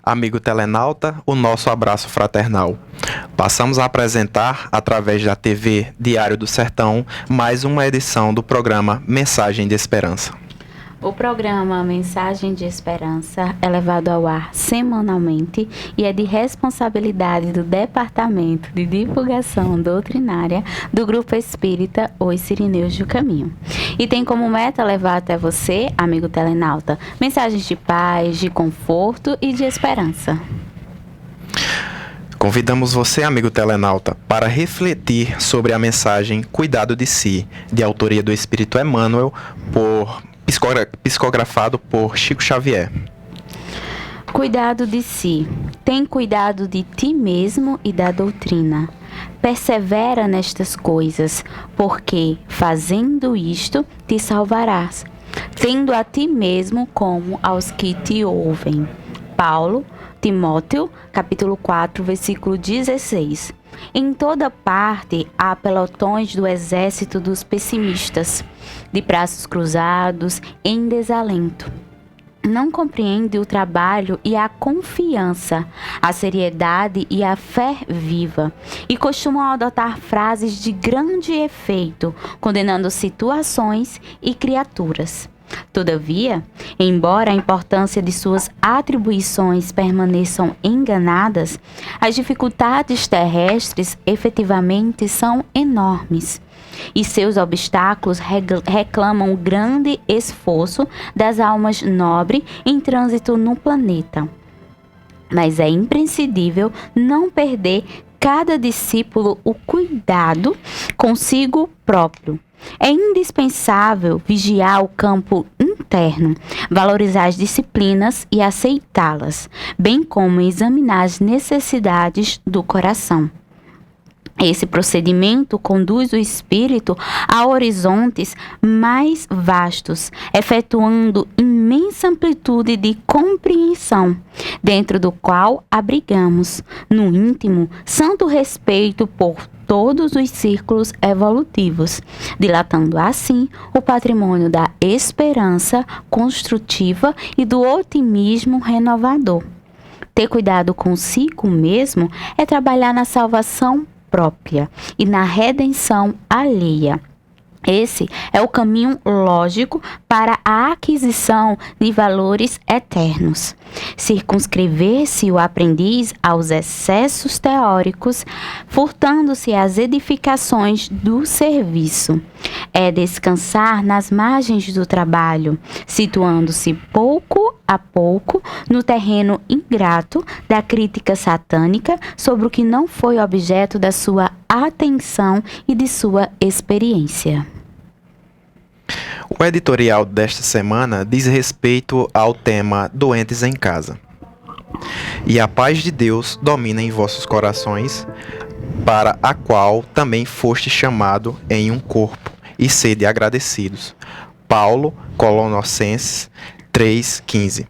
Amigo telenauta, o nosso abraço fraternal. Passamos a apresentar, através da TV Diário do Sertão, mais uma edição do programa Mensagem de Esperança. O programa Mensagem de Esperança é levado ao ar semanalmente e é de responsabilidade do Departamento de Divulgação Doutrinária do Grupo Espírita Os Sirineus do Caminho. E tem como meta levar até você, amigo telenauta, mensagens de paz, de conforto e de esperança. Convidamos você, amigo telenauta, para refletir sobre a mensagem Cuidado de Si, de autoria do Espírito Emmanuel, psicografado por Chico Xavier. Cuidado de si. Tem cuidado de ti mesmo e da doutrina. Persevera nestas coisas, porque, fazendo isto, te salvarás, tendo a ti mesmo como aos que te ouvem. Paulo, Timóteo, capítulo 4, versículo 16. Em toda parte há pelotões do exército dos pessimistas, de braços cruzados, em desalento. Não compreende o trabalho e a confiança, a seriedade e a fé viva, e costumam adotar frases de grande efeito, condenando situações e criaturas. Todavia, embora a importância de suas atribuições permaneçam enganadas, as dificuldades terrestres efetivamente são enormes, e seus obstáculos reclamam grande esforço das almas nobres em trânsito no planeta. Mas é imprescindível não perder cada discípulo o cuidado consigo próprio. É indispensável vigiar o campo interno, valorizar as disciplinas e aceitá-las, bem como examinar as necessidades do coração. Esse procedimento conduz o espírito a horizontes mais vastos, efetuando imensa amplitude de compreensão, dentro do qual abrigamos, no íntimo, santo respeito por todos os círculos evolutivos, dilatando assim o patrimônio da esperança construtiva e do otimismo renovador. Ter cuidado consigo mesmo é trabalhar na salvação própria e na redenção alheia. Esse é o caminho lógico para a aquisição de valores eternos. Circunscrever-se o aprendiz aos excessos teóricos, furtando-se às edificações do serviço. É descansar nas margens do trabalho, situando-se pouco a pouco no terreno ingrato da crítica satânica sobre o que não foi objeto da sua atenção e de sua experiência. O editorial desta semana diz respeito ao tema Doentes em Casa. E a paz de Deus domina em vossos corações, para a qual também foste chamado em um corpo, e sede agradecidos. Paulo, Colossenses 3,15.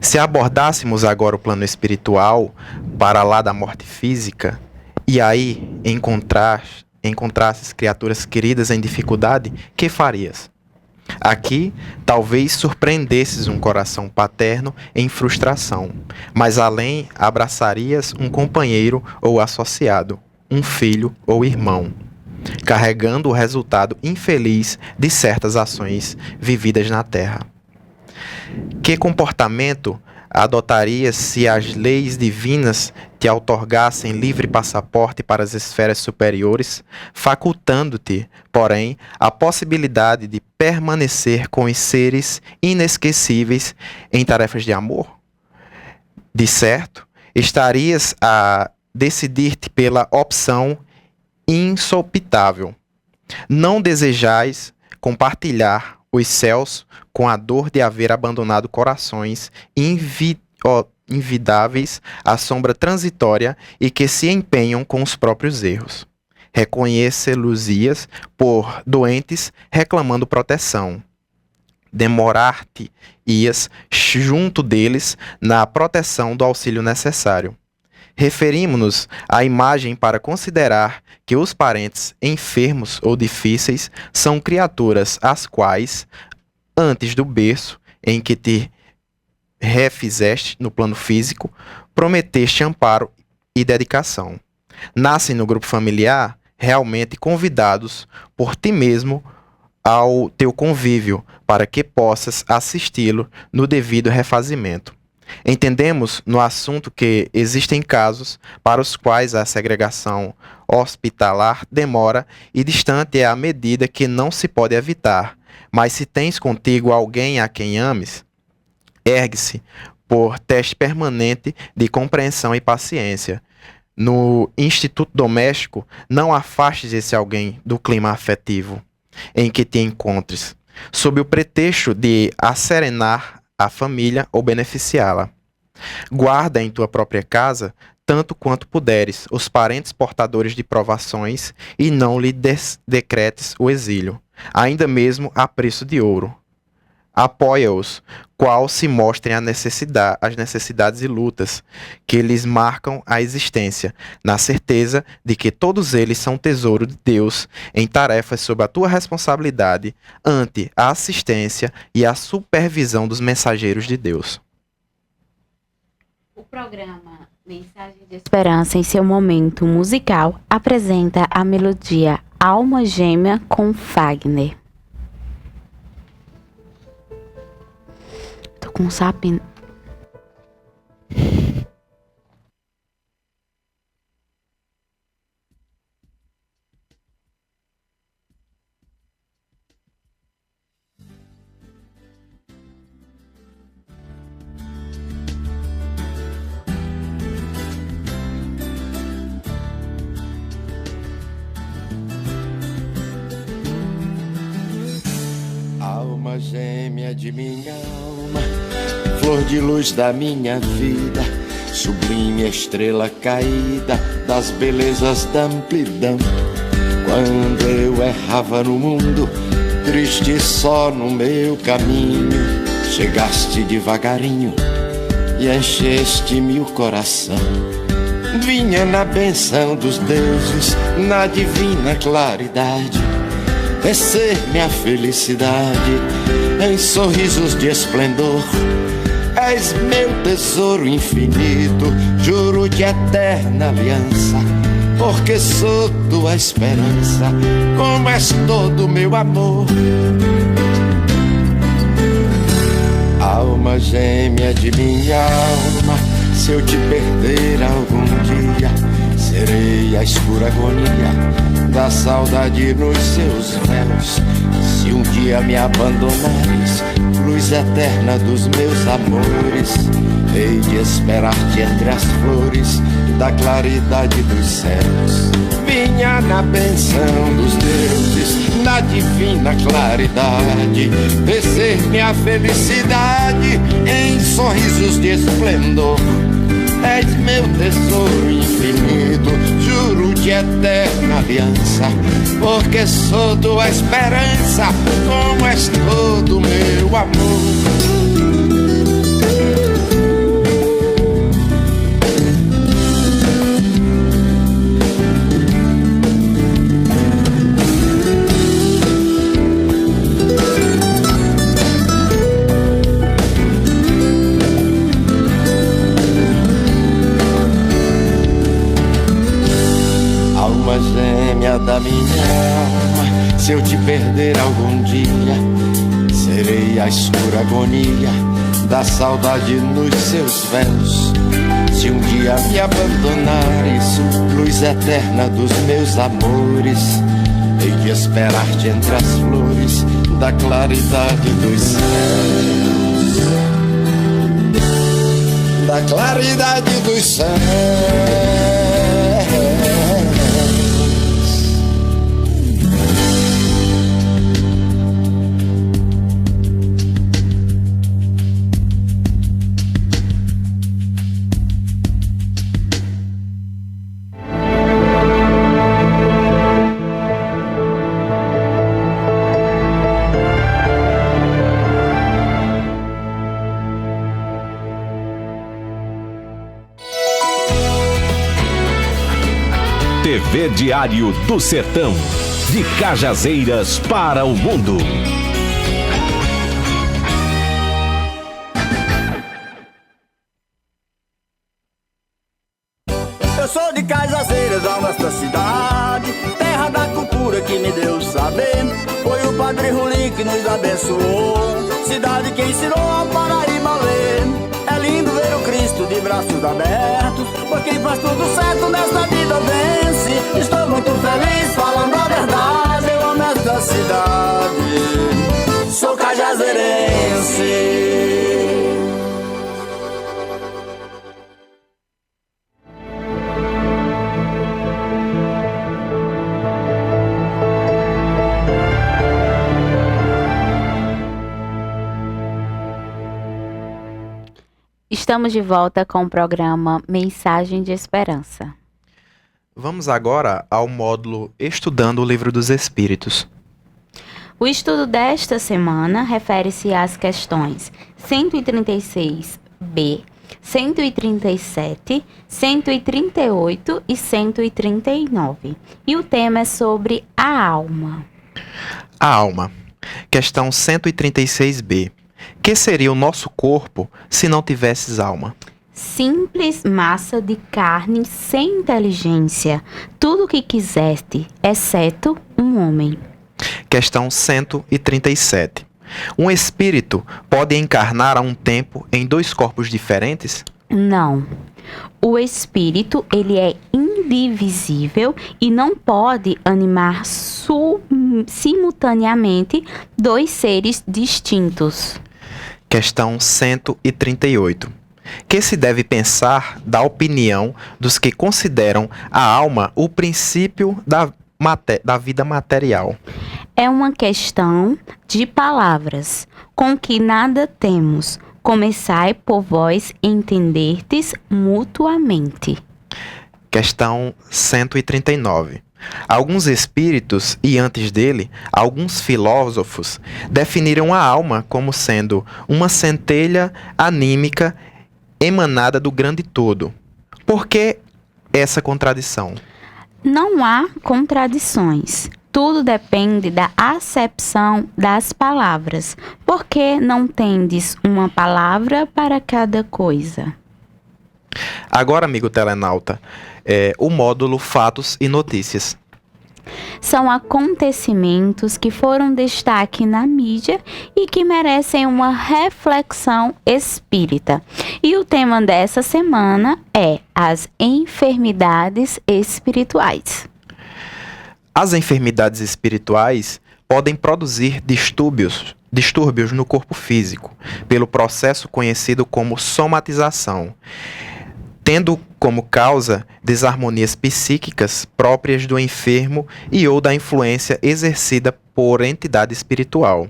Se abordássemos agora o plano espiritual, para lá da morte física, e aí encontrasses criaturas queridas em dificuldade, que farias? Aqui, talvez surpreendesses um coração paterno em frustração, mas além abraçarias um companheiro ou associado, um filho ou irmão, carregando o resultado infeliz de certas ações vividas na terra. Que comportamento adotarias se as leis divinas te outorgassem livre passaporte para as esferas superiores, facultando-te, porém, a possibilidade de permanecer com os seres inesquecíveis em tarefas de amor? De certo, estarias a decidir-te pela opção insopitável. Não desejais compartilhar os céus com a dor de haver abandonado corações invidáveis à sombra transitória e que se empenham com os próprios erros. Reconhece-los-ias por doentes reclamando proteção. Demorar-te-ias junto deles na proteção do auxílio necessário. Referimos-nos à imagem para considerar que os parentes enfermos ou difíceis são criaturas as quais, antes do berço em que te refizeste no plano físico, prometeste amparo e dedicação. Nascem no grupo familiar realmente convidados por ti mesmo ao teu convívio, para que possas assisti-lo no devido refazimento. Entendemos no assunto que existem casos para os quais a segregação hospitalar demora e distante é à medida que não se pode evitar, mas se tens contigo alguém a quem ames, ergue-se por teste permanente de compreensão e paciência. No instituto doméstico, não afastes esse alguém do clima afetivo em que te encontres, sob o pretexto de asserenar a família ou beneficiá-la. Guarda em tua própria casa, tanto quanto puderes, os parentes portadores de provações e não lhe decretes o exílio, ainda mesmo a preço de ouro. Apoia-os, qual se mostrem as necessidades e lutas que lhes marcam a existência, na certeza de que todos eles são tesouro de Deus em tarefas sob a tua responsabilidade ante a assistência e a supervisão dos mensageiros de Deus. O programa Mensagem de Esperança, em seu momento musical, apresenta a melodia Alma Gêmea com Fagner. Tô com um sapinho. Alma gêmea de minha alma, flor de luz da minha vida, sublime estrela caída das belezas da amplidão. Quando eu errava no mundo, triste só no meu caminho, chegaste devagarinho e encheste-me o coração. Vinha na benção dos deuses, na divina claridade, tecer minha felicidade em sorrisos de esplendor. És meu tesouro infinito, juro de eterna aliança, porque sou tua esperança, como és todo meu amor. Alma gêmea de minha alma, se eu te perder algum dia, serei a escura agonia da saudade nos seus véus. Se um dia me abandonares, luz eterna dos meus amores, hei de esperar-te entre as flores da claridade dos céus. Vinha na benção dos deuses, na divina claridade, tecer minha felicidade em sorrisos de esplendor. És meu tesouro infinito, juro de eterna aliança, porque sou tua esperança, como és todo meu amor. Da minha alma, se eu te perder algum dia, serei a escura agonia da saudade nos seus véus. Se um dia me abandonares, luz eterna dos meus amores, hei de esperar-te entre as flores da claridade dos céus, da claridade dos céus. TV Diário do Sertão, de Cajazeiras para o mundo. Eu sou de Cajazeiras, amo esta cidade, terra da cultura que me deu saber. Foi o Padre Rolim que nos abençoou, cidade que ensinou a Paraíba a ler. É lindo ver o Cristo de braços abertos, pois quem faz tudo certo nesta vida vence. Estou muito feliz falando a verdade, eu amo esta cidade, sou cajazeirense. Estamos de volta com o programa Mensagem de Esperança. Vamos agora ao módulo Estudando o Livro dos Espíritos. O estudo desta semana refere-se às questões 136b, 137, 138 e 139. E o tema é sobre a alma. A alma. Questão 136b. Que seria o nosso corpo se não tivesses alma? Simples massa de carne sem inteligência, tudo o que quiseste, exceto um homem. Questão 137. Um espírito pode encarnar a um tempo em dois corpos diferentes? Não. O espírito, ele é indivisível e não pode animar simultaneamente dois seres distintos. Questão 138. Que se deve pensar da opinião dos que consideram a alma o princípio da vida material? É uma questão de palavras, com que nada temos. Começai por vós entenderdes mutuamente. Questão 139. Alguns espíritos, e antes dele, alguns filósofos, definiram a alma como sendo uma centelha anímica emanada do grande todo. Por que essa contradição? Não há contradições. Tudo depende da acepção das palavras. Por que não tendes uma palavra para cada coisa? Agora, amigo telenauta, o módulo Fatos e Notícias. São acontecimentos que foram destaque na mídia e que merecem uma reflexão espírita. E o tema dessa semana é as enfermidades espirituais. As enfermidades espirituais podem produzir distúrbios no corpo físico, pelo processo conhecido como somatização, tendo como causa desarmonias psíquicas próprias do enfermo e ou da influência exercida por entidade espiritual.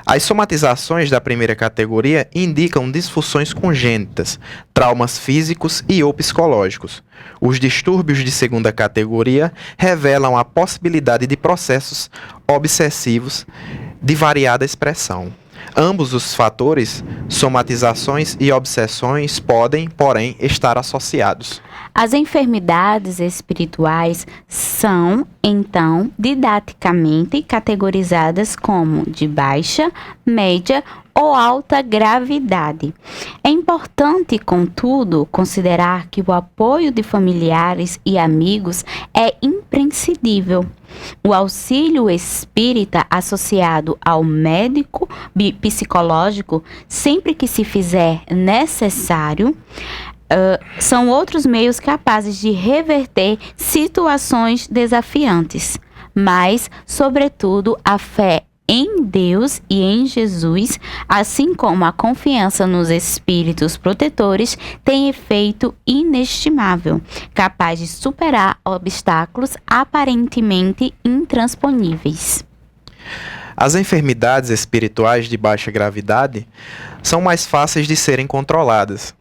As somatizações da primeira categoria indicam disfunções congênitas, traumas físicos e ou psicológicos. Os distúrbios de segunda categoria revelam a possibilidade de processos obsessivos de variada expressão. Ambos os fatores, somatizações e obsessões, podem, porém, estar associados. As enfermidades espirituais são, então, didaticamente categorizadas como de baixa, média ou alta gravidade. É importante, contudo, considerar que o apoio de familiares e amigos é imprescindível. O auxílio espírita associado ao médico psicológico, sempre que se fizer necessário, são outros meios capazes de reverter situações desafiantes. Mas, sobretudo, a fé em Deus e em Jesus, assim como a confiança nos espíritos protetores, tem efeito inestimável, capaz de superar obstáculos aparentemente intransponíveis. As enfermidades espirituais de baixa gravidade são mais fáceis de serem controladas.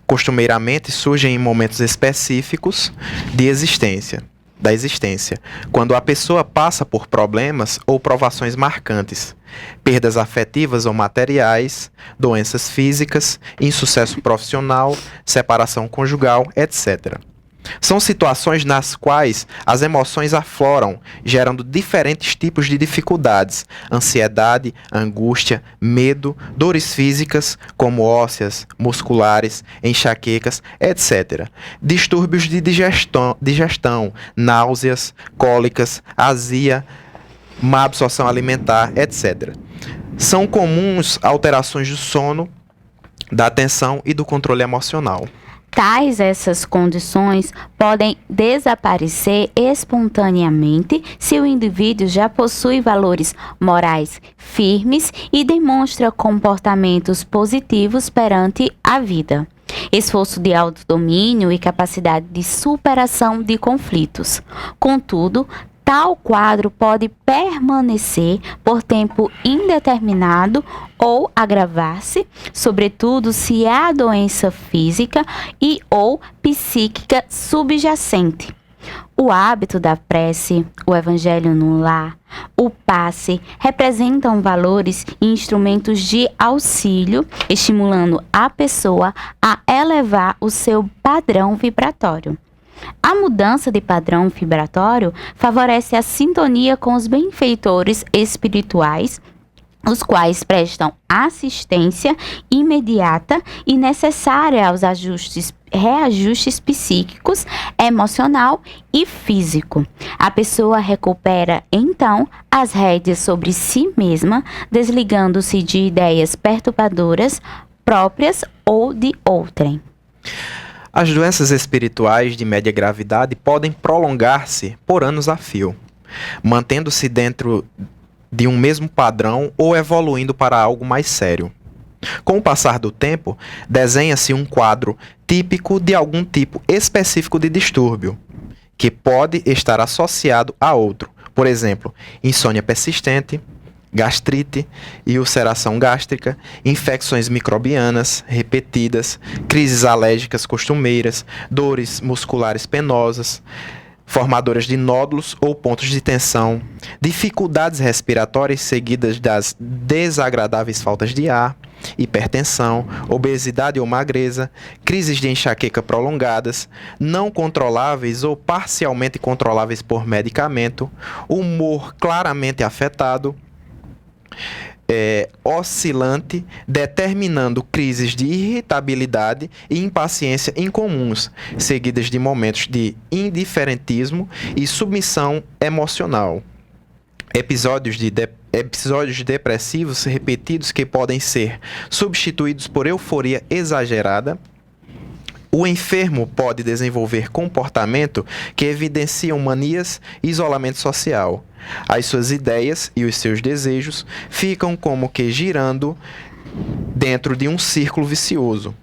Costumeiramente surgem em momentos específicos da existência, quando a pessoa passa por problemas ou provações marcantes, perdas afetivas ou materiais, doenças físicas, insucesso profissional, separação conjugal, etc. São situações nas quais as emoções afloram, gerando diferentes tipos de dificuldades: ansiedade, angústia, medo, dores físicas, como ósseas, musculares, enxaquecas, etc. Distúrbios de digestão, náuseas, cólicas, azia, má absorção alimentar, etc. São comuns alterações do sono, da atenção e do controle emocional. Essas condições podem desaparecer espontaneamente se o indivíduo já possui valores morais firmes e demonstra comportamentos positivos perante a vida, esforço de autodomínio e capacidade de superação de conflitos. Contudo, tal quadro pode permanecer por tempo indeterminado ou agravar-se, sobretudo se há doença física e ou psíquica subjacente. O hábito da prece, o evangelho no lar, o passe representam valores e instrumentos de auxílio, estimulando a pessoa a elevar o seu padrão vibratório. A mudança de padrão vibratório favorece a sintonia com os benfeitores espirituais, os quais prestam assistência imediata e necessária aos reajustes psíquicos, emocional e físico. A pessoa recupera, então, as rédeas sobre si mesma, desligando-se de ideias perturbadoras próprias ou de outrem. As doenças espirituais de média gravidade podem prolongar-se por anos a fio, mantendo-se dentro de um mesmo padrão ou evoluindo para algo mais sério. Com o passar do tempo, desenha-se um quadro típico de algum tipo específico de distúrbio, que pode estar associado a outro, por exemplo, insônia persistente, gastrite e ulceração gástrica, infecções microbianas repetidas, crises alérgicas costumeiras, dores musculares penosas, formadoras de nódulos ou pontos de tensão, dificuldades respiratórias seguidas das desagradáveis faltas de ar, hipertensão, obesidade ou magreza, crises de enxaqueca prolongadas, não controláveis ou parcialmente controláveis por medicamento, humor claramente afetado, oscilante, determinando crises de irritabilidade e impaciência incomuns, seguidas de momentos de indiferentismo e submissão emocional. Episódios depressivos repetidos que podem ser substituídos por euforia exagerada. O enfermo pode desenvolver comportamento que evidenciam manias e isolamento social. As suas ideias e os seus desejos ficam como que girando dentro de um círculo vicioso,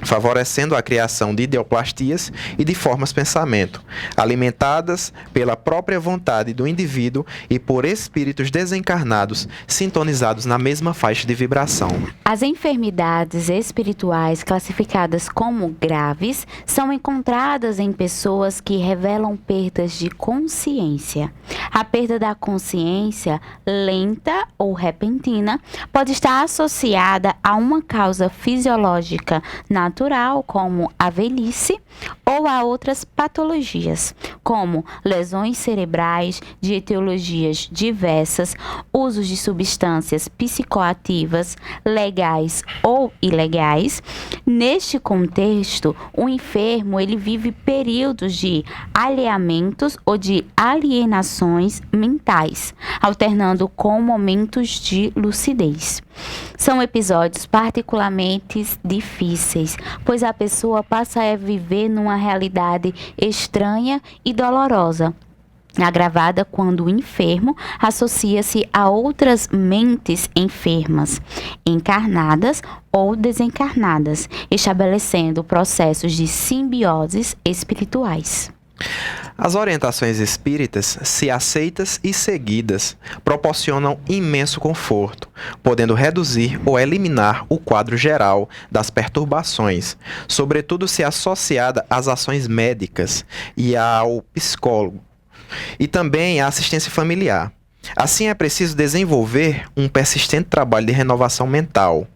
favorecendo a criação de ideoplastias e de formas de pensamento, alimentadas pela própria vontade do indivíduo e por espíritos desencarnados sintonizados na mesma faixa de vibração. As enfermidades espirituais classificadas como graves são encontradas em pessoas que revelam perdas de consciência. A perda da consciência, lenta ou repentina, pode estar associada a uma causa fisiológica natural, como a velhice, ou a outras patologias, como lesões cerebrais de etiologias diversas, usos de substâncias psicoativas, legais ou ilegais. Neste contexto, o enfermo ele vive períodos de alheamentos ou de alienações mentais, alternando com momentos de lucidez. São episódios particularmente difíceis, pois a pessoa passa a viver numa realidade estranha e dolorosa, agravada quando o enfermo associa-se a outras mentes enfermas, encarnadas ou desencarnadas, estabelecendo processos de simbioses espirituais. As orientações espíritas, se aceitas e seguidas, proporcionam imenso conforto, podendo reduzir ou eliminar o quadro geral das perturbações, sobretudo se associada às ações médicas e ao psicólogo, e também à assistência familiar. Assim, é preciso desenvolver um persistente trabalho de renovação mental,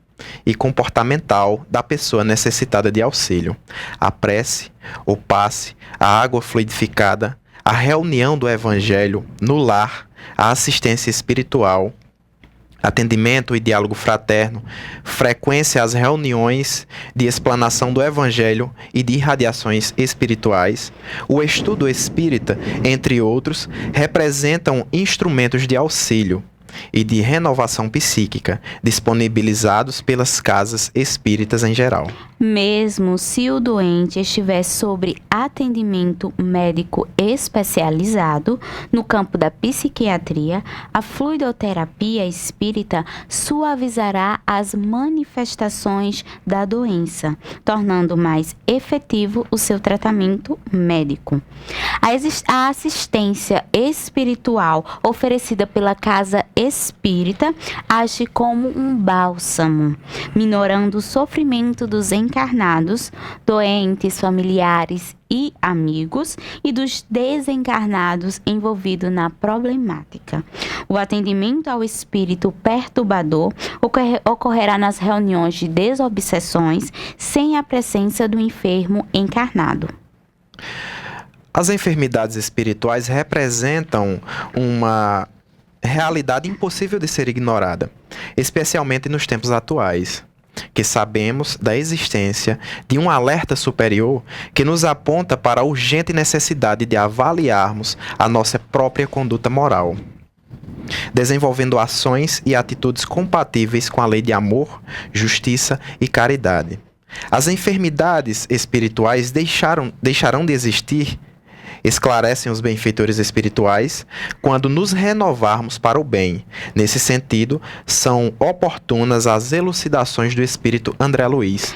e comportamental da pessoa necessitada de auxílio. A prece, o passe, a água fluidificada, a reunião do evangelho no lar, a assistência espiritual, atendimento e diálogo fraterno, frequência às reuniões de explanação do Evangelho e de irradiações espirituais, o estudo espírita, entre outros, representam instrumentos de auxílio e de renovação psíquica, disponibilizados pelas casas espíritas em geral. Mesmo se o doente estiver sobre atendimento médico especializado no campo da psiquiatria, a fluidoterapia espírita suavizará as manifestações da doença, tornando mais efetivo o seu tratamento médico. A assistência espiritual oferecida pela casa espírita age como um bálsamo, minorando o sofrimento dos encarnados, doentes, familiares e amigos e dos desencarnados envolvidos na problemática. O atendimento ao espírito perturbador ocorrerá nas reuniões de desobsessões sem a presença do enfermo encarnado. As enfermidades espirituais representam uma realidade impossível de ser ignorada, especialmente nos tempos atuais, que sabemos da existência de um alerta superior que nos aponta para a urgente necessidade de avaliarmos a nossa própria conduta moral, desenvolvendo ações e atitudes compatíveis com a lei de amor, justiça e caridade. As enfermidades espirituais deixarão de existir, esclarecem os benfeitores espirituais, quando nos renovarmos para o bem. Nesse sentido, são oportunas as elucidações do espírito André Luiz.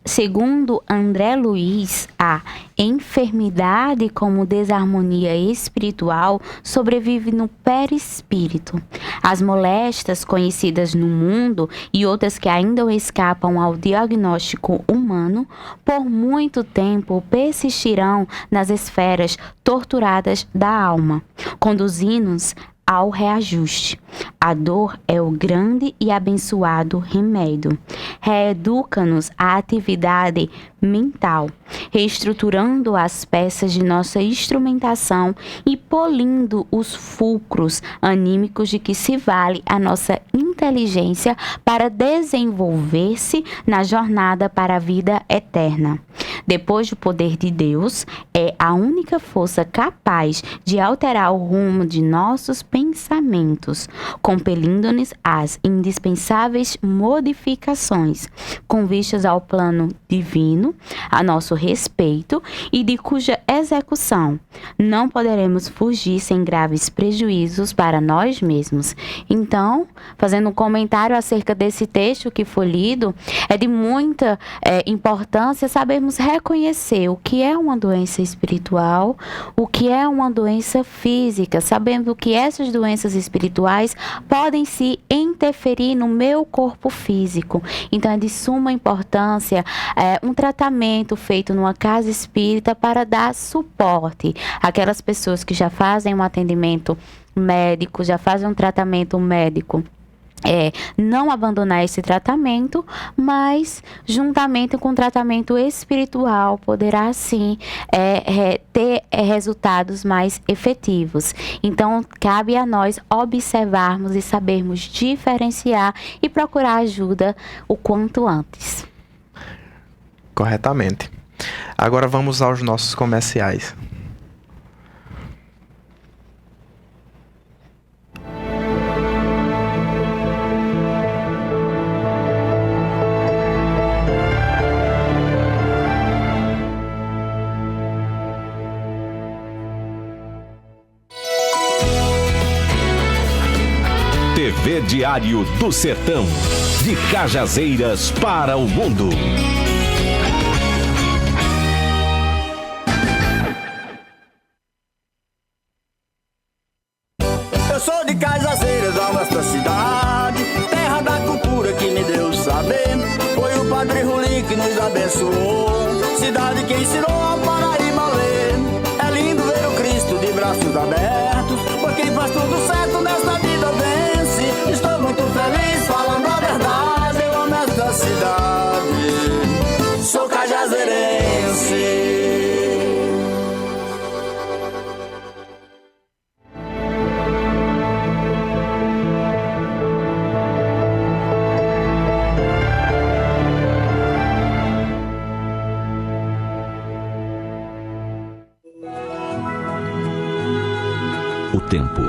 Segundo André Luiz, a enfermidade como desarmonia espiritual sobrevive no perispírito. As moléstias conhecidas no mundo e outras que ainda escapam ao diagnóstico humano, por muito tempo persistirão nas esferas torturadas da alma, conduzindo-nos ao reajuste. A dor é o grande e abençoado remédio. Reeduca-nos à atividade mental, reestruturando as peças de nossa instrumentação e polindo os fulcros anímicos de que se vale a nossa inteligência para desenvolver-se na jornada para a vida eterna. Depois do poder de Deus, é a única força capaz de alterar o rumo de nossos pensamentos, compelindo-nos às indispensáveis modificações, com vistas ao plano divino, a nosso respeito e de cuja execução não poderemos fugir sem graves prejuízos para nós mesmos. Então, fazendo um comentário acerca desse texto que foi lido, é de muita importância sabermos reconhecer o que é uma doença espiritual, o que é uma doença física, sabendo que essas doenças espirituais podem se interferir no meu corpo físico. Então, é de suma importância um tratamento feito numa casa espírita para dar suporte àquelas pessoas que já fazem um atendimento médico, já fazem um tratamento médico. Não abandonar esse tratamento, mas juntamente com o tratamento espiritual poderá sim ter resultados mais efetivos. Então cabe a nós observarmos e sabermos diferenciar e procurar ajuda o quanto antes. Corretamente. Agora vamos aos nossos comerciais. TV Diário do Sertão, de Cajazeiras para o mundo. Eu sou de Cajazeiras, da nossa cidade, terra da cultura que me deu saber. Foi o Padre Rulim que nos abençoou, cidade que ensinou a Paraíba a ler. É lindo ver o Cristo de braços abertos, por quem faz tudo certo nesta vida vence. Estou muito feliz falando a verdade, eu amo esta O tempo.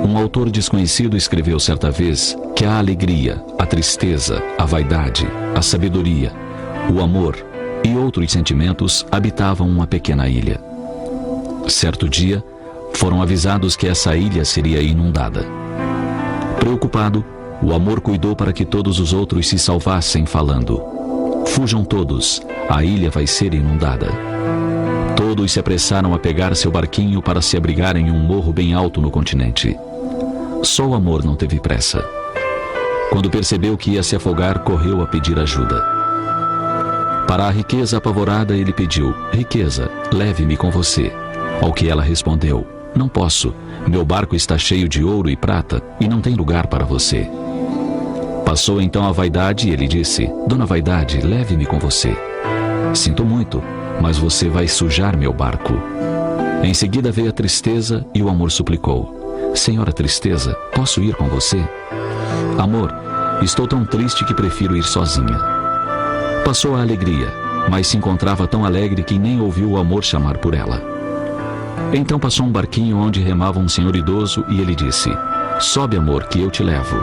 Um autor desconhecido escreveu certa vez que a alegria, a tristeza, a vaidade, a sabedoria, o amor e outros sentimentos habitavam uma pequena ilha. Certo dia, foram avisados que essa ilha seria inundada. Preocupado, o amor cuidou para que todos os outros se salvassem, falando: "Fujam todos, a ilha vai ser inundada." Todos se apressaram a pegar seu barquinho para se abrigar em um morro bem alto no continente. Só o amor não teve pressa. Quando percebeu que ia se afogar, correu a pedir ajuda. Para a riqueza apavorada, ele pediu: "Riqueza, leve-me com você." Ao que ela respondeu: "Não posso. Meu barco está cheio de ouro e prata e não tem lugar para você." Passou então a vaidade e ele disse: "Dona Vaidade, leve-me com você." "Sinto muito, mas você vai sujar meu barco." Em seguida veio a tristeza e o amor suplicou: "Senhora Tristeza, posso ir com você?" "Amor, estou tão triste que prefiro ir sozinha." Passou a alegria, mas se encontrava tão alegre que nem ouviu o amor chamar por ela. Então passou um barquinho onde remava um senhor idoso e ele disse: "Sobe, amor, que eu te levo."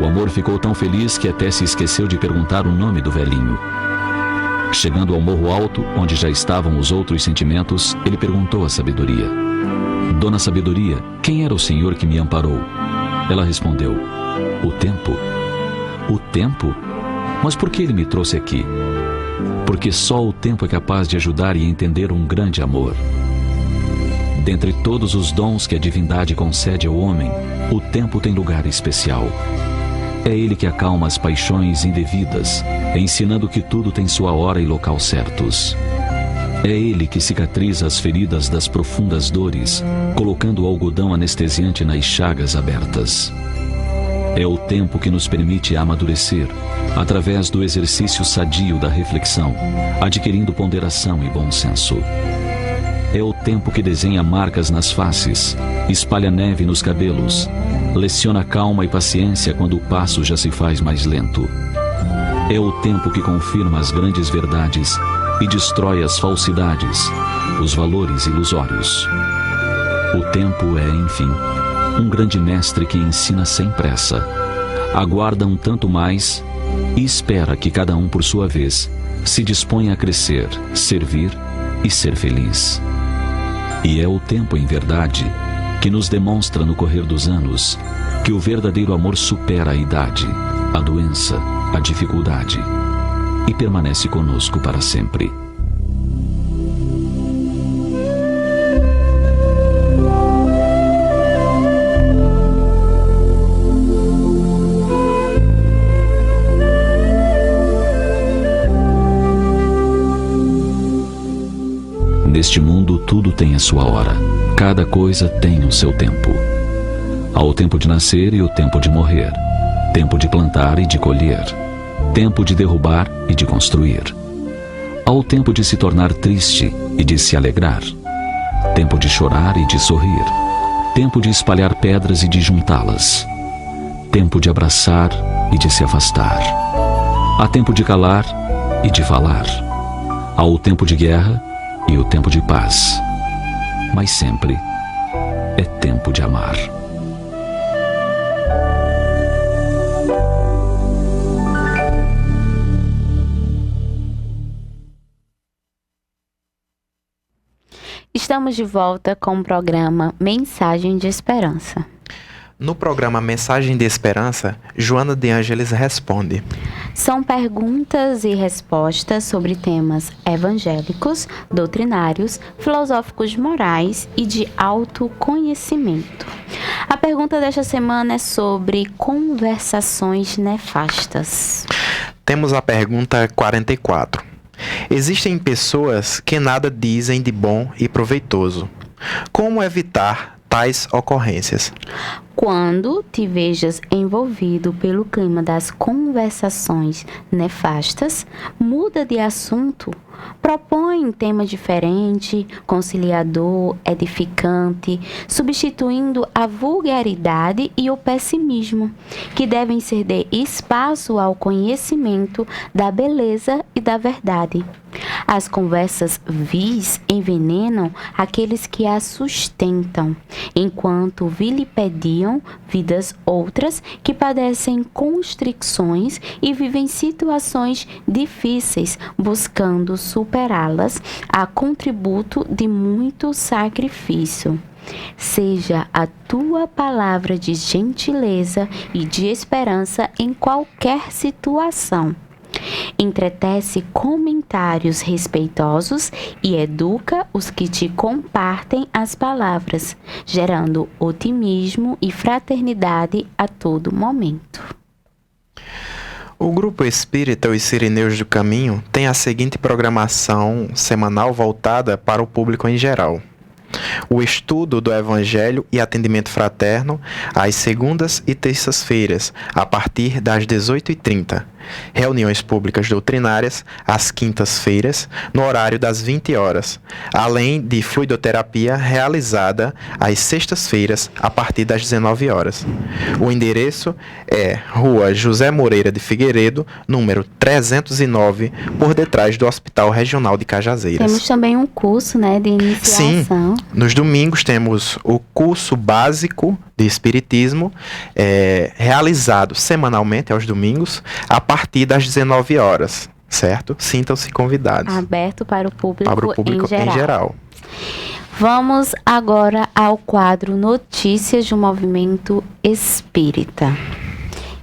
O amor ficou tão feliz que até se esqueceu de perguntar o nome do velhinho. Chegando ao morro alto, onde já estavam os outros sentimentos, ele perguntou à sabedoria: "Dona Sabedoria, quem era o senhor que me amparou?" Ela respondeu: "O tempo." "O tempo? Mas por que ele me trouxe aqui?" "Porque só o tempo é capaz de ajudar e entender um grande amor. Dentre todos os dons que a divindade concede ao homem, o tempo tem lugar especial. É ele que acalma as paixões indevidas, ensinando que tudo tem sua hora e local certos. É ele que cicatriza as feridas das profundas dores, colocando o algodão anestesiante nas chagas abertas. É o tempo que nos permite amadurecer, através do exercício sadio da reflexão, adquirindo ponderação e bom senso. É o tempo que desenha marcas nas faces, espalha neve nos cabelos, leciona calma e paciência quando o passo já se faz mais lento. É o tempo que confirma as grandes verdades e destrói as falsidades, os valores ilusórios. O tempo é, enfim, um grande mestre que ensina sem pressa, aguarda um tanto mais e espera que cada um, por sua vez, se disponha a crescer, servir e ser feliz. E é o tempo, em verdade, que nos demonstra no correr dos anos que o verdadeiro amor supera a idade, a doença, a dificuldade e permanece conosco para sempre. Neste mundo tudo tem a sua hora, cada coisa tem o seu tempo. Há o tempo de nascer e o tempo de morrer, tempo de plantar e de colher, tempo de derrubar e de construir. Há o tempo de se tornar triste e de se alegrar, tempo de chorar e de sorrir, tempo de espalhar pedras e de juntá-las, tempo de abraçar e de se afastar. Há tempo de calar e de falar. Há o tempo de guerra e o tempo de paz, mas sempre é tempo de amar. Estamos de volta com o programa Mensagem de Esperança. No programa Mensagem de Esperança, Joana de Ângeles responde. São perguntas e respostas sobre temas evangélicos, doutrinários, filosóficos morais e de autoconhecimento. A pergunta desta semana é sobre conversações nefastas. Temos a pergunta 44. Existem pessoas que nada dizem de bom e proveitoso. Como evitar tais ocorrências? Quando te vejas envolvido pelo clima das conversações nefastas, muda de assunto. Propõe um tema diferente, conciliador, edificante, substituindo a vulgaridade e o pessimismo, que devem ceder espaço ao conhecimento da beleza e da verdade. As conversas vis envenenam aqueles que as sustentam, enquanto vilipediam vidas outras que padecem constricções e vivem situações difíceis, buscando superá-las a contributo de muito sacrifício. Seja a tua palavra de gentileza e de esperança em qualquer situação. Entretece comentários respeitosos e educa os que te compartem as palavras, gerando otimismo e fraternidade a todo momento. O Grupo Espírita Os Sirineus do Caminho tem a seguinte programação semanal voltada para o público em geral. O estudo do Evangelho e atendimento fraterno às segundas e terças-feiras, a partir das 18h30. Reuniões públicas doutrinárias às quintas-feiras, no horário das 20 horas, além de fluidoterapia realizada às sextas-feiras, a partir das 19 horas. O endereço é Rua José Moreira de Figueiredo, número 309, por detrás do Hospital Regional de Cajazeiras. Temos também um curso, de iniciação. Sim, nos domingos temos o curso básico de Espiritismo, realizado semanalmente aos domingos, a partir das 19 horas, certo? Sintam-se convidados. Aberto para o público, em geral. Vamos agora ao quadro Notícias do Movimento Espírita.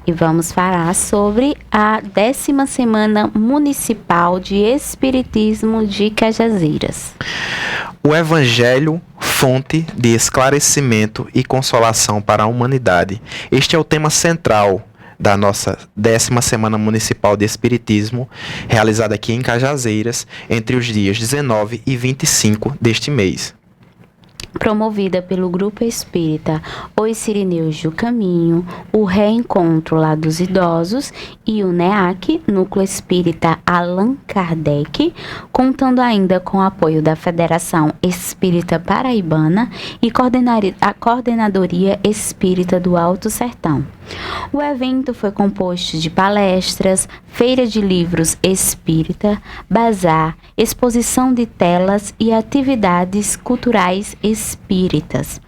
E vamos falar sobre a 10ª Semana Municipal de Espiritismo de Cajazeiras. O Evangelho, fonte de esclarecimento e consolação para a humanidade. Este é o tema central da nossa 10ª Semana Municipal de Espiritismo, realizada aqui em Cajazeiras, entre os dias 19 e 25 deste mês. Promovida pelo Grupo Espírita Os Sirineus do Caminho, o Reencontro lá dos Idosos e o NEAC, Núcleo Espírita Allan Kardec, contando ainda com o apoio da Federação Espírita Paraibana e a Coordenadoria Espírita do Alto Sertão. O evento foi composto de palestras, feira de livros espírita, bazar, exposição de telas e atividades culturais espíritas.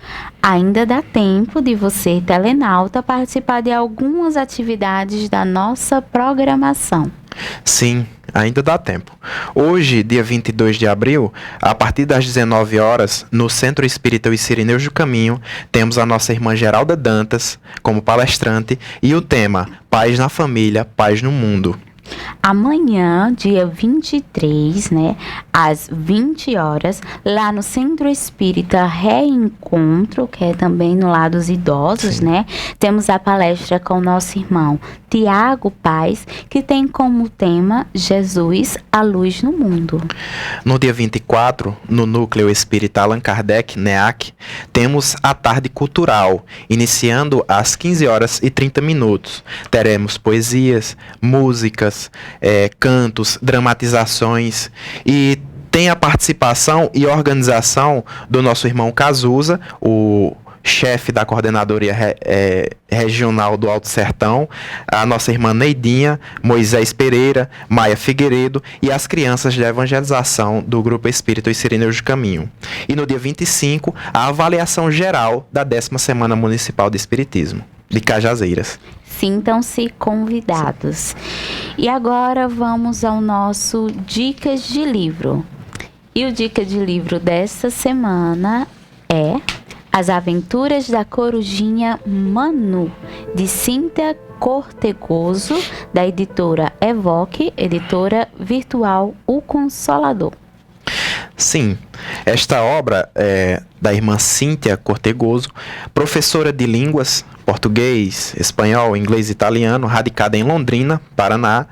Ainda dá tempo de você, telenauta, participar de algumas atividades da nossa programação. Sim, ainda dá tempo. Hoje, dia 22 de abril, a partir das 19 horas, no Centro Espírita Os Sirineus do Caminho, temos a nossa irmã Geralda Dantas como palestrante e o tema Paz na Família, Paz no Mundo. Amanhã, dia 23, às 20 horas, lá no Centro Espírita Reencontro, que é também no lado dos idosos, temos a palestra com o nosso irmão Tiago Paz, que tem como tema Jesus, a luz no mundo. No dia 24, no Núcleo Espírita Allan Kardec, NEAC, temos a tarde cultural, iniciando às 15h30. Teremos poesias, músicas, cantos, dramatizações e tem a participação e organização do nosso irmão Cazuza, o chefe da Coordenadoria Regional do Alto Sertão, a nossa irmã Neidinha, Moisés Pereira, Maia Figueiredo e as crianças de evangelização do Grupo Espírita Os Sirineus do Caminho. E no dia 25, a avaliação geral da 10ª Semana Municipal de Espiritismo de Cajazeiras. Sintam-se convidados. E agora vamos ao nosso Dicas de Livro. E o Dica de Livro desta semana é As Aventuras da Corujinha Manu, de Cíntia Cortegoso, da editora Evoque, editora virtual O Consolador. Sim, esta obra é da irmã Cíntia Cortegoso, professora de línguas, português, espanhol, inglês e italiano, radicada em Londrina, Paraná.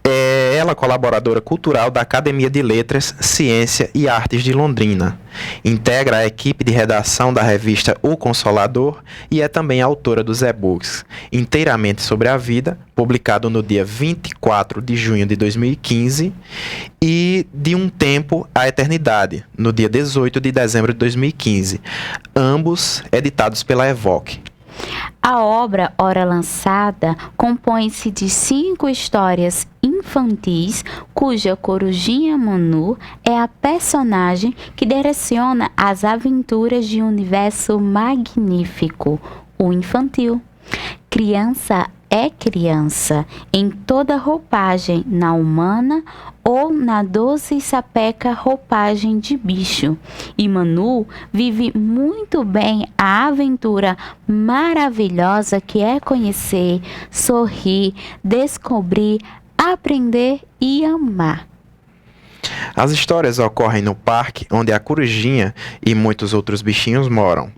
É ela colaboradora cultural da Academia de Letras, Ciência e Artes de Londrina. Integra a equipe de redação da revista O Consolador e é também autora dos e-books Inteiramente sobre a Vida, publicado no dia 24 de junho de 2015, e De um Tempo à Eternidade, no dia 18 de dezembro de 2015, ambos editados pela Evoque. A obra, ora lançada, compõe-se de 5 histórias infantis, cuja Corujinha Manu é a personagem que direciona as aventuras de um universo magnífico, o infantil. Criança é criança, em toda roupagem, na humana ou na doce e sapeca roupagem de bicho. E Manu vive muito bem a aventura maravilhosa que é conhecer, sorrir, descobrir, aprender e amar. As histórias ocorrem no parque onde a corujinha e muitos outros bichinhos moram.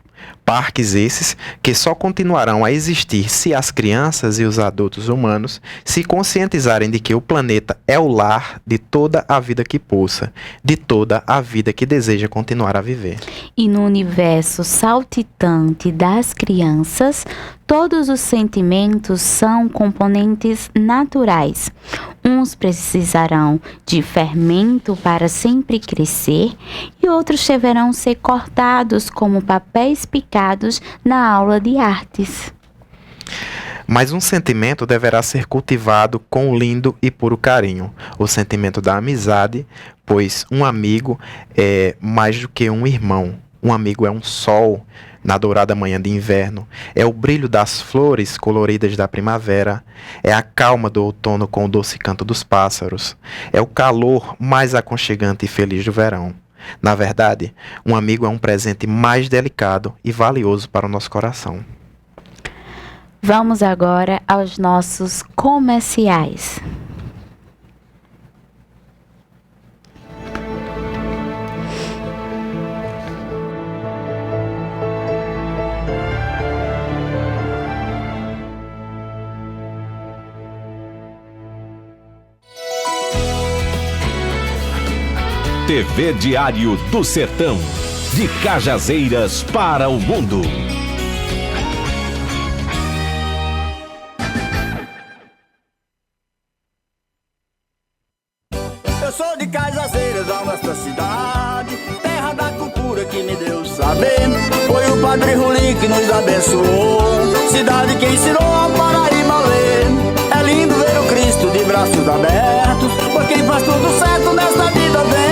Parques esses que só continuarão a existir se as crianças e os adultos humanos se conscientizarem de que o planeta é o lar de toda a vida que pulsa, de toda a vida que deseja continuar a viver. E no universo saltitante das crianças, todos os sentimentos são componentes naturais. Uns precisarão de fermento para sempre crescer e outros deverão ser cortados como papéis picados na aula de artes. Mas um sentimento deverá ser cultivado com lindo e puro carinho, o sentimento da amizade, pois um amigo é mais do que um irmão. Um amigo é um sol na dourada manhã de inverno, é o brilho das flores coloridas da primavera, é a calma do outono com o doce canto dos pássaros, é o calor mais aconchegante e feliz do verão. Na verdade, um amigo é um presente mais delicado e valioso para o nosso coração. Vamos agora aos nossos comerciais. TV Diário do Sertão, de Cajazeiras para o mundo. Eu sou de Cajazeiras, a nossa cidade, terra da cultura que me deu saber. Foi o Padre Rulim que nos abençoou, cidade que ensinou a Paraíba a ler. É lindo ver o Cristo de braços abertos, por quem faz tudo certo nesta vida vence.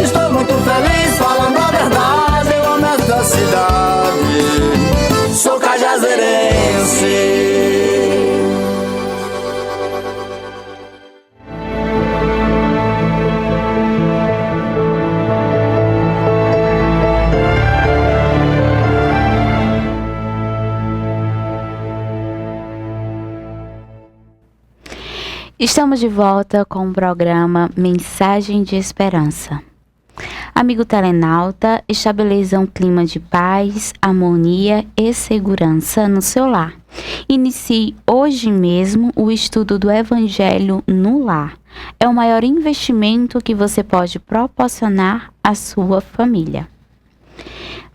Estou muito feliz falando a verdade, eu amo esta cidade, sou cajazeirense. Estamos de volta com o programa Mensagem de Esperança. Amigo telenauta, estabeleça um clima de paz, harmonia e segurança no seu lar. Inicie hoje mesmo o estudo do Evangelho no lar. É o maior investimento que você pode proporcionar à sua família.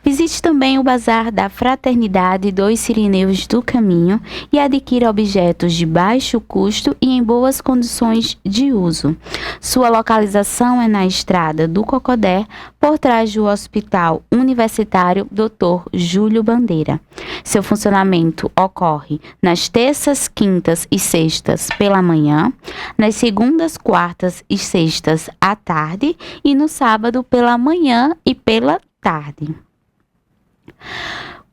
Visite também o Bazar da Fraternidade dos Sirineus do Caminho e adquira objetos de baixo custo e em boas condições de uso. Sua localização é na Estrada do Cocodé, por trás do Hospital Universitário Dr. Júlio Bandeira. Seu funcionamento ocorre nas terças, quintas e sextas pela manhã, nas segundas, quartas e sextas à tarde e no sábado pela manhã e pela tarde.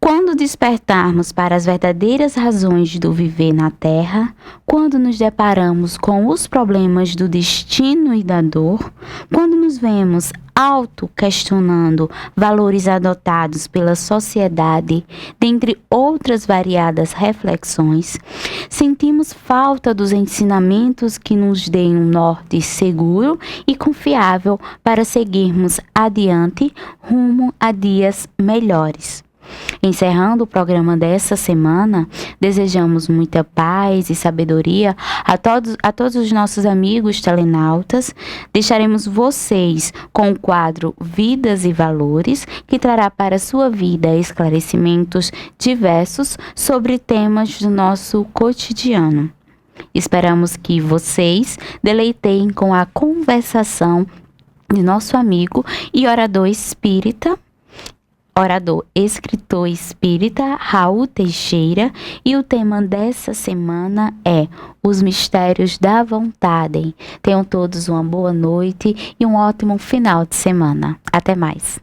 Quando despertarmos para as verdadeiras razões do viver na Terra, quando nos deparamos com os problemas do destino e da dor, quando nos vemos auto-questionando valores adotados pela sociedade, dentre outras variadas reflexões, sentimos falta dos ensinamentos que nos deem um norte seguro e confiável para seguirmos adiante rumo a dias melhores. Encerrando o programa dessa semana, desejamos muita paz e sabedoria a todos os nossos amigos telenautas. Deixaremos vocês com o quadro Vidas e Valores, que trará para a sua vida esclarecimentos diversos sobre temas do nosso cotidiano. Esperamos que vocês deleitem com a conversação de nosso amigo e orador escritor espírita Raul Teixeira, e o tema dessa semana é Os Mistérios da Vontade. Tenham todos uma boa noite e um ótimo final de semana. Até mais.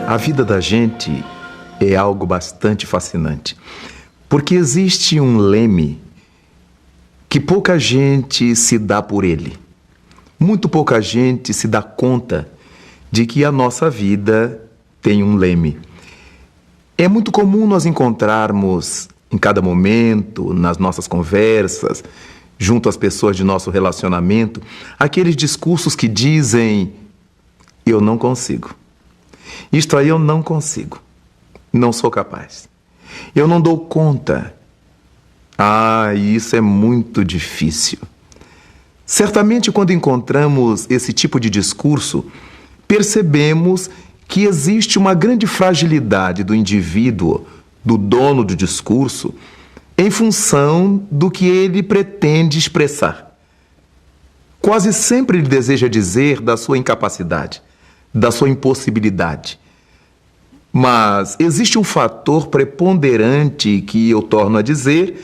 A vida da gente é algo bastante fascinante, porque existe um leme que pouca gente se dá por ele. Muito pouca gente se dá conta de que a nossa vida tem um leme. É muito comum nós encontrarmos em cada momento, nas nossas conversas, junto às pessoas de nosso relacionamento, aqueles discursos que dizem: eu não consigo. Isto aí eu não consigo. Não sou capaz. Eu não dou conta. Isso é muito difícil. Certamente, quando encontramos esse tipo de discurso, percebemos que existe uma grande fragilidade do indivíduo, do dono do discurso, em função do que ele pretende expressar. Quase sempre ele deseja dizer da sua incapacidade, da sua impossibilidade. Mas existe um fator preponderante que eu torno a dizer,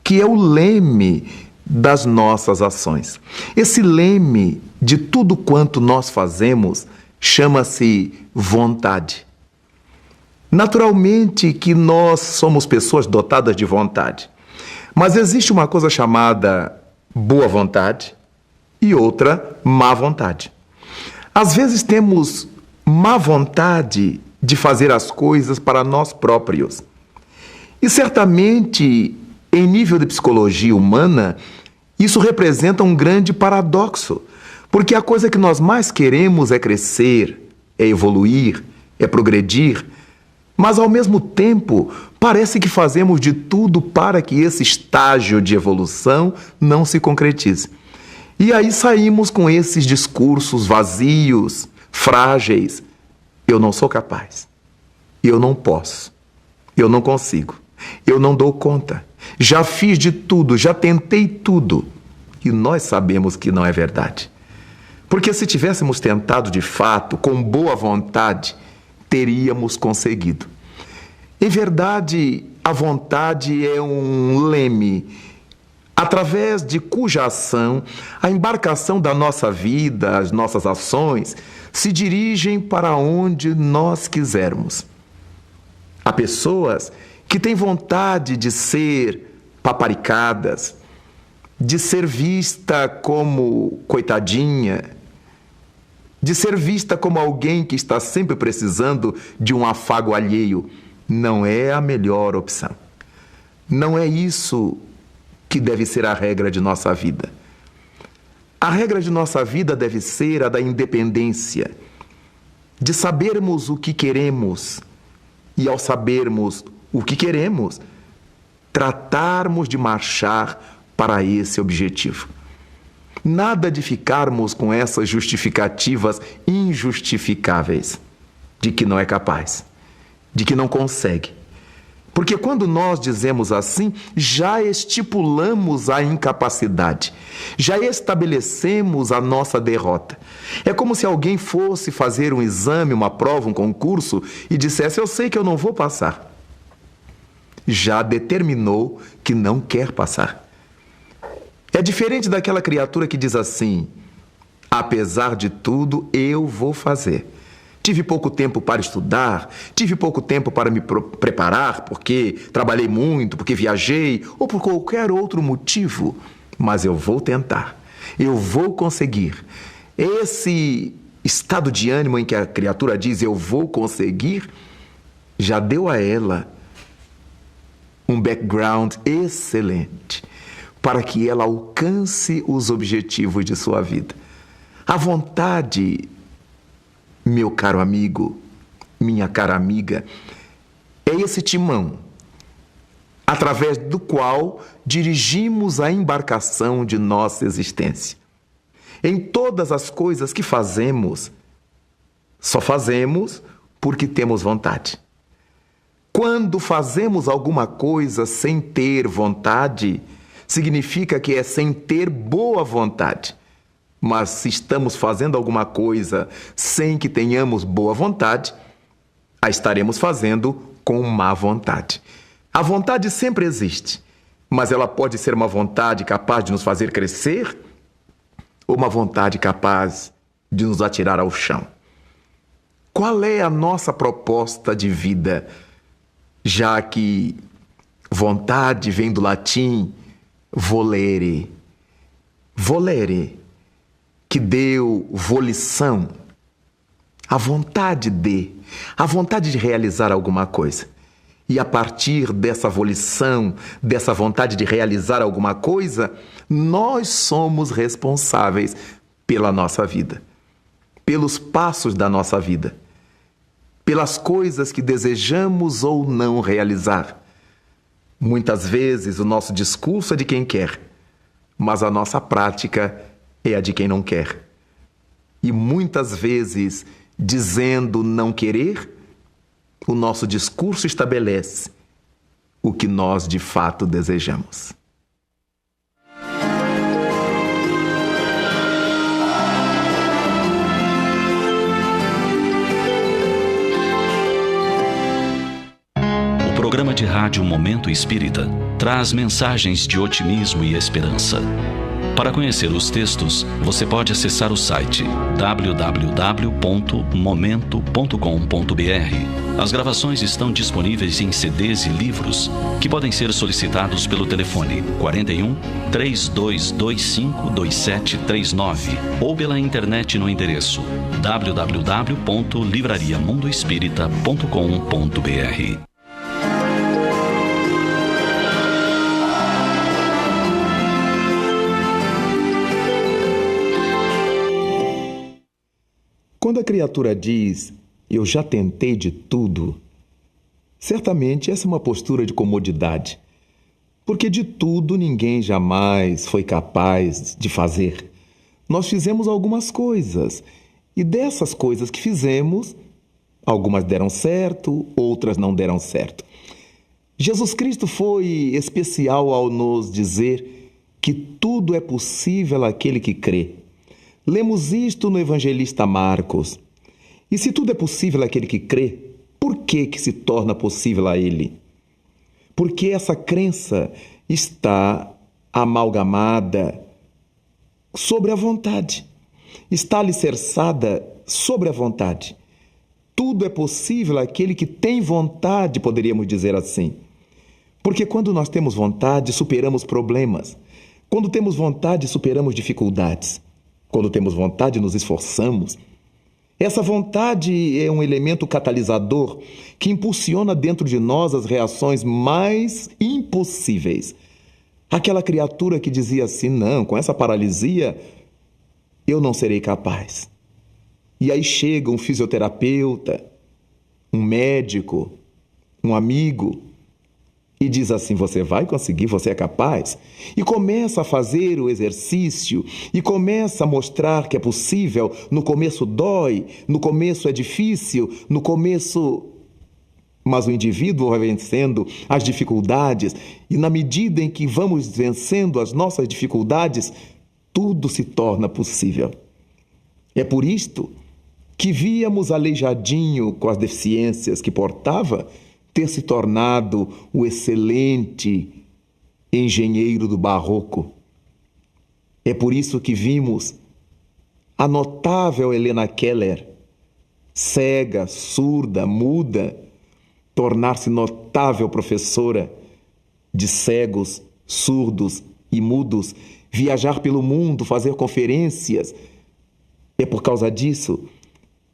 que é o leme das nossas ações. Esse leme de tudo quanto nós fazemos chama-se vontade. Naturalmente que nós somos pessoas dotadas de vontade, mas existe uma coisa chamada boa vontade e outra má vontade. Às vezes temos má vontade de fazer as coisas para nós próprios. E certamente, em nível de psicologia humana, isso representa um grande paradoxo, porque a coisa que nós mais queremos é crescer, é evoluir, é progredir, mas ao mesmo tempo parece que fazemos de tudo para que esse estágio de evolução não se concretize. E aí saímos com esses discursos vazios, frágeis. Eu não sou capaz, eu não posso, eu não consigo, eu não dou conta. Já fiz de tudo, já tentei tudo. E nós sabemos que não é verdade. Porque se tivéssemos tentado de fato, com boa vontade, teríamos conseguido. Em verdade, a vontade é um leme, através de cuja ação a embarcação da nossa vida, as nossas ações, se dirigem para onde nós quisermos. Há pessoas que têm vontade de ser paparicadas, de ser vista como coitadinha, de ser vista como alguém que está sempre precisando de um afago alheio. Não é a melhor opção. Não é isso que deve ser a regra de nossa vida. A regra de nossa vida deve ser a da independência, de sabermos o que queremos e, ao sabermos o que queremos, tratarmos de marchar para esse objetivo. Nada de ficarmos com essas justificativas injustificáveis de que não é capaz, de que não consegue. Porque quando nós dizemos assim, já estipulamos a incapacidade, já estabelecemos a nossa derrota. É como se alguém fosse fazer um exame, uma prova, um concurso e dissesse: eu sei que eu não vou passar. Já determinou que não quer passar. É diferente daquela criatura que diz assim: Apesar de tudo, eu vou fazer. Tive pouco tempo para estudar, tive pouco tempo para me preparar, porque trabalhei muito, porque viajei ou por qualquer outro motivo. Mas eu vou tentar, eu vou conseguir. Esse estado de ânimo em que a criatura diz eu vou conseguir, já deu a ela um background excelente para que ela alcance os objetivos de sua vida. A vontade, meu caro amigo, minha cara amiga, é esse timão através do qual dirigimos a embarcação de nossa existência. Em todas as coisas que fazemos, só fazemos porque temos vontade. Quando fazemos alguma coisa sem ter vontade, significa que é sem ter boa vontade. Mas se estamos fazendo alguma coisa sem que tenhamos boa vontade, a estaremos fazendo com má vontade. A vontade sempre existe, mas ela pode ser uma vontade capaz de nos fazer crescer ou uma vontade capaz de nos atirar ao chão. Qual é a nossa proposta de vida? Já que vontade vem do latim volere. Volere, que deu volição, a vontade de realizar alguma coisa. E a partir dessa volição, dessa vontade de realizar alguma coisa, nós somos responsáveis pela nossa vida, pelos passos da nossa vida, pelas coisas que desejamos ou não realizar. Muitas vezes o nosso discurso é de quem quer, mas a nossa prática é a de quem não quer. E muitas vezes, dizendo não querer, o nosso discurso estabelece o que nós de fato desejamos. O programa de rádio Momento Espírita traz mensagens de otimismo e esperança. Para conhecer os textos, você pode acessar o site www.momento.com.br. As gravações estão disponíveis em CDs e livros que podem ser solicitados pelo telefone 41 3225 2739 ou pela internet no endereço www.livrariamundoespírita.com.br. Quando a criatura diz, eu já tentei de tudo, certamente essa é uma postura de comodidade, porque de tudo ninguém jamais foi capaz de fazer. Nós fizemos algumas coisas, e dessas coisas que fizemos, algumas deram certo, outras não deram certo. Jesus Cristo foi especial ao nos dizer que tudo é possível àquele que crê. Lemos isto no evangelista Marcos. E se tudo é possível àquele que crê, por que se torna possível a ele? Porque essa crença está amalgamada sobre a vontade. Está alicerçada sobre a vontade. Tudo é possível àquele que tem vontade, poderíamos dizer assim. Porque quando nós temos vontade, superamos problemas. Quando temos vontade, superamos dificuldades. Quando temos vontade, nos esforçamos. Essa vontade é um elemento catalisador que impulsiona dentro de nós as reações mais impossíveis. Aquela criatura que dizia assim, não, com essa paralisia eu não serei capaz. E aí chega um fisioterapeuta, um médico, um amigo, e diz assim, você vai conseguir, você é capaz? E começa a fazer o exercício, e começa a mostrar que é possível. No começo dói, no começo é difícil, no começo... Mas o indivíduo vai vencendo as dificuldades, e na medida em que vamos vencendo as nossas dificuldades, tudo se torna possível. É por isto que víamos Aleijadinho, com as deficiências que portava, ter se tornado o excelente engenheiro do barroco. É por isso que vimos a notável Helena Keller, cega, surda, muda, tornar-se notável professora de cegos, surdos e mudos, viajar pelo mundo, fazer conferências. É por causa disso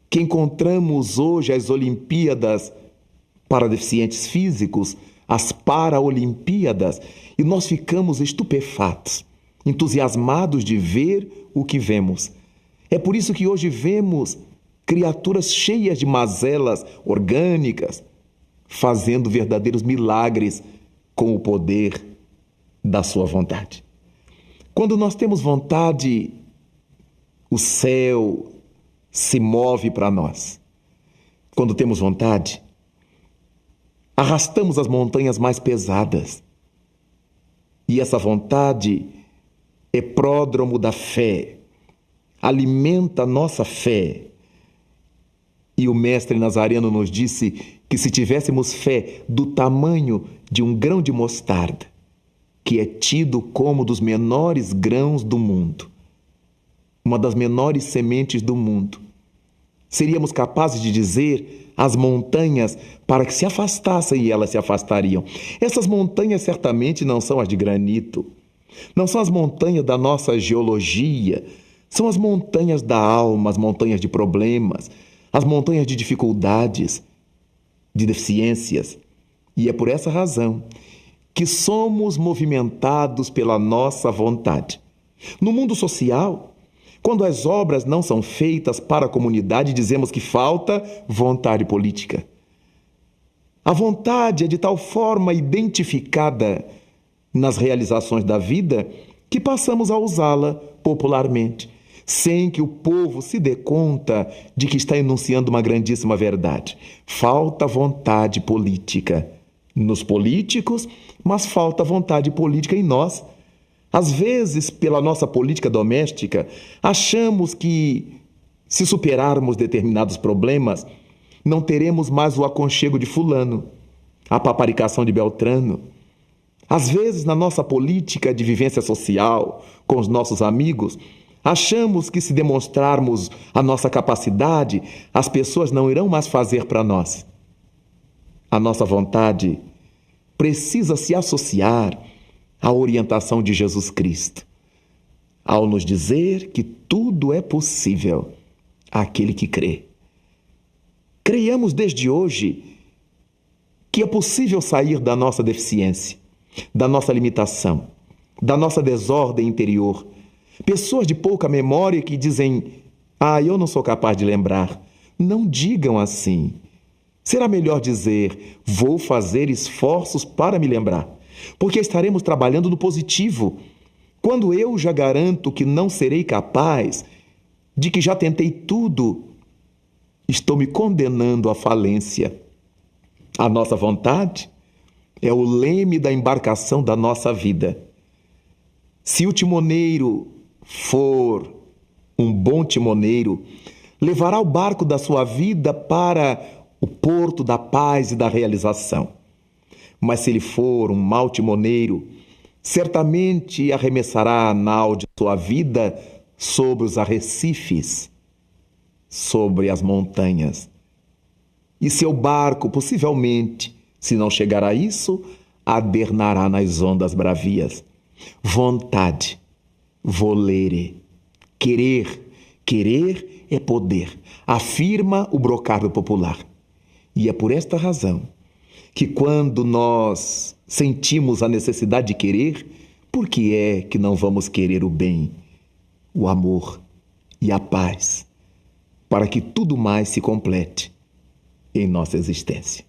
que encontramos hoje as Olimpíadas para deficientes físicos, as Paraolimpíadas, e nós ficamos estupefatos, entusiasmados de ver o que vemos. É por isso que hoje vemos criaturas cheias de mazelas orgânicas, fazendo verdadeiros milagres com o poder da sua vontade. Quando nós temos vontade, o céu se move para nós. Quando temos vontade, arrastamos as montanhas mais pesadas. E essa vontade é pródromo da fé, alimenta a nossa fé. E o mestre Nazareno nos disse que se tivéssemos fé do tamanho de um grão de mostarda, que é tido como dos menores grãos do mundo, uma das menores sementes do mundo, seríamos capazes de dizer às montanhas para que se afastassem e elas se afastariam. Essas montanhas certamente não são as de granito, não são as montanhas da nossa geologia, são as montanhas da alma, as montanhas de problemas, as montanhas de dificuldades, de deficiências. E é por essa razão que somos movimentados pela nossa vontade. No mundo social, quando as obras não são feitas para a comunidade, dizemos que falta vontade política. A vontade é de tal forma identificada nas realizações da vida que passamos a usá-la popularmente, sem que o povo se dê conta de que está enunciando uma grandíssima verdade. Falta vontade política nos políticos, mas falta vontade política em nós. Às vezes, pela nossa política doméstica, achamos que, se superarmos determinados problemas, não teremos mais o aconchego de fulano, a paparicação de Beltrano. Às vezes, na nossa política de vivência social, com os nossos amigos, achamos que, se demonstrarmos a nossa capacidade, as pessoas não irão mais fazer para nós. A nossa vontade precisa se associar à orientação de Jesus Cristo, ao nos dizer que tudo é possível àquele que crê. Creiamos desde hoje que é possível sair da nossa deficiência, da nossa limitação, da nossa desordem interior. Pessoas de pouca memória que dizem: eu não sou capaz de lembrar. Não digam assim. Será melhor dizer: vou fazer esforços para me lembrar, porque estaremos trabalhando no positivo. Quando eu já garanto que não serei capaz, de que já tentei tudo, estou me condenando à falência. A nossa vontade é o leme da embarcação da nossa vida. Se o timoneiro for um bom timoneiro, levará o barco da sua vida para o porto da paz e da realização. Mas se ele for um mau timoneiro, certamente arremessará a nau de sua vida sobre os arrecifes, sobre as montanhas. E seu barco, possivelmente, se não chegar a isso, adernará nas ondas bravias. Vontade, volere, querer. Querer é poder, afirma o brocário popular. E é por esta razão que, quando nós sentimos a necessidade de querer, por que é que não vamos querer o bem, o amor e a paz, para que tudo mais se complete em nossa existência?